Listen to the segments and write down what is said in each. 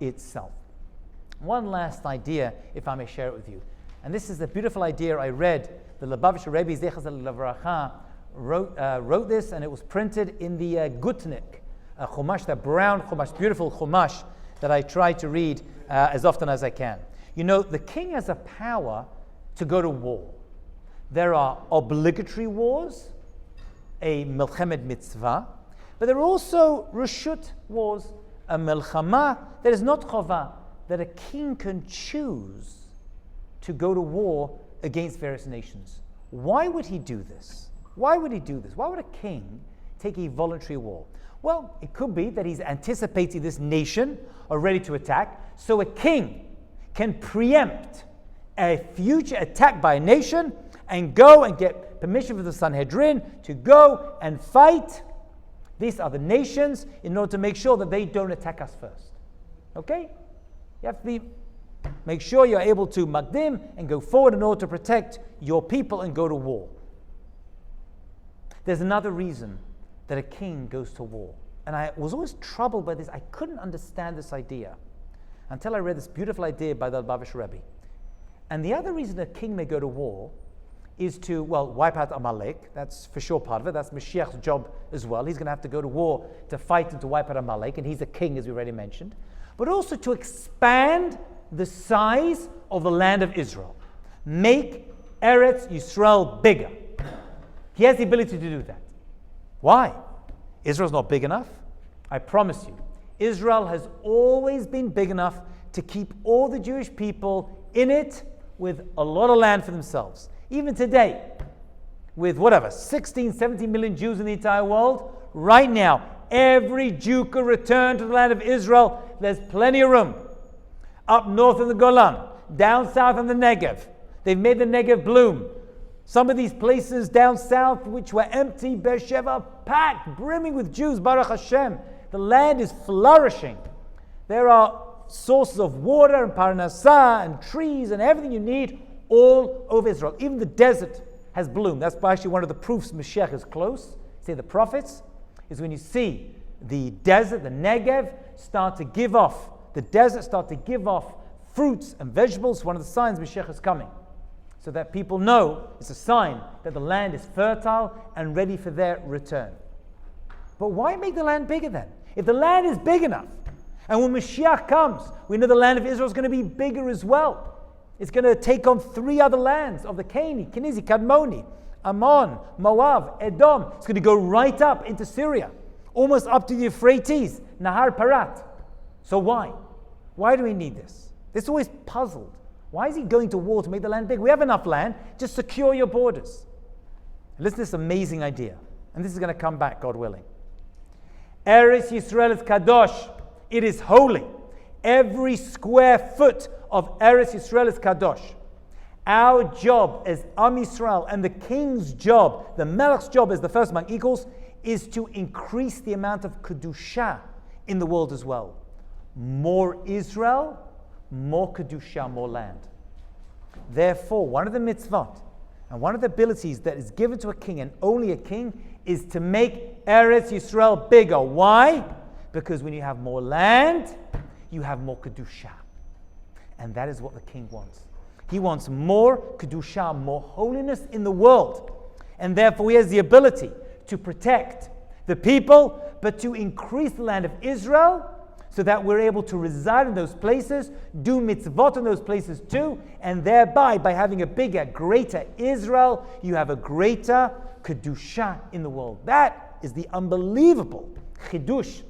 itself. One last idea, if I may share it with you. And this is a beautiful idea I read. The Lubavitcher Rebbe, Zechaz al-Lavracha, wrote this, and it was printed in the Gutnik Chumash, that brown Chumash, beautiful Chumash that I try to read as often as I can. You know, the king has a power to go to war. There are obligatory wars, a milchemet mitzvah, but there are also reshut wars, a milchama that is not chova, that a king can choose to go to war against various nations. Why would he do this? Why would he do this? Why would a king take a voluntary war? Well, it could be that he's anticipating this nation are ready to attack, so a king can preempt a future attack by a nation and go and get permission from the Sanhedrin to go and fight these other nations in order to make sure that they don't attack us first. Okay? You have to make sure you're able to magdim and go forward in order to protect your people and go to war. There's another reason that a king goes to war. And I was always troubled by this. I couldn't understand this idea until I read this beautiful idea by the Lubavitcher Rebbe. And the other reason a king may go to war is to, wipe out Amalek. That's for sure part of it. That's Mashiach's job as well. He's going to have to go to war to fight and to wipe out Amalek, and he's a king, as we already mentioned. But also to expand the size of the land of Israel. Make Eretz Yisrael bigger. He has the ability to do that. Why? Israel's not big enough. I promise you. Israel has always been big enough to keep all the Jewish people in it with a lot of land for themselves. Even today, with 16, 17 million Jews in the entire world, right now, every Jew could return to the land of Israel. There's plenty of room. Up north in the Golan, down south in the Negev. They've made the Negev bloom. Some of these places down south, which were empty, Beersheba, packed, brimming with Jews, Baruch Hashem. The land is flourishing. There are sources of water and parnassah and trees and everything you need all over Israel. Even the desert has bloomed. That's actually one of the proofs Mashiach is close. Say the prophets, is when you see the desert, the Negev, the desert start to give off fruits and vegetables. One of the signs Mashiach is coming. So that people know it's a sign that the land is fertile and ready for their return. But why make the land bigger then? If the land is big enough, and when Mashiach comes, we know the land of Israel is going to be bigger as well. It's going to take on 3 other lands of the Canaanite, Kenizi, Kadmoni, Ammon, Moab, Edom. It's going to go right up into Syria, almost up to the Euphrates, Nahar Parat. So why? Why do we need this? This always puzzled. Why is he going to war to make the land big? We have enough land. Just secure your borders. Listen to this amazing idea. And this is going to come back, God willing. Eretz Yisrael is kadosh. It is holy. Every square foot of Eretz Yisrael is kadosh. Our job as Am Yisrael and the king's job, the Melech's job as the first among equals, is to increase the amount of kedusha in the world as well. More Israel, more kedusha, more land. Therefore, one of the mitzvot and one of the abilities that is given to a king and only a king is to make Eretz Yisrael bigger. Why? Because when you have more land, you have more kedusha. And that is what the king wants. He wants more kedusha, more holiness in the world. And therefore he has the ability to protect the people, but to increase the land of Israel so that we're able to reside in those places, do mitzvot in those places too, and thereby, by having a bigger, greater Israel, you have a greater kedusha in the world. That is the unbelievable chidush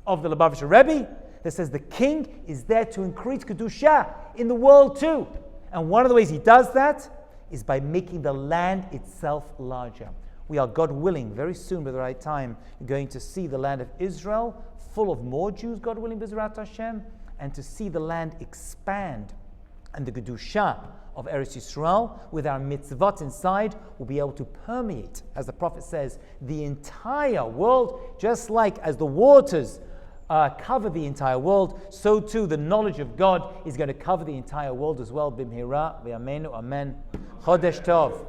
of the Lubavitcher Rebbe that says the king is there to increase kedusha in the world too. And one of the ways he does that is by making the land itself larger. We are, God willing, very soon, with the right time, going to see the land of Israel full of more Jews, God willing, B'ezrat Hashem, and to see the land expand. And the Kedusha of Eretz Yisrael, with our mitzvot inside, will be able to permeate, as the Prophet says, the entire world, just like as the waters cover the entire world, so too the knowledge of God is going to cover the entire world as well. Bimhira, v'amenu, amen. Chodesh Tov.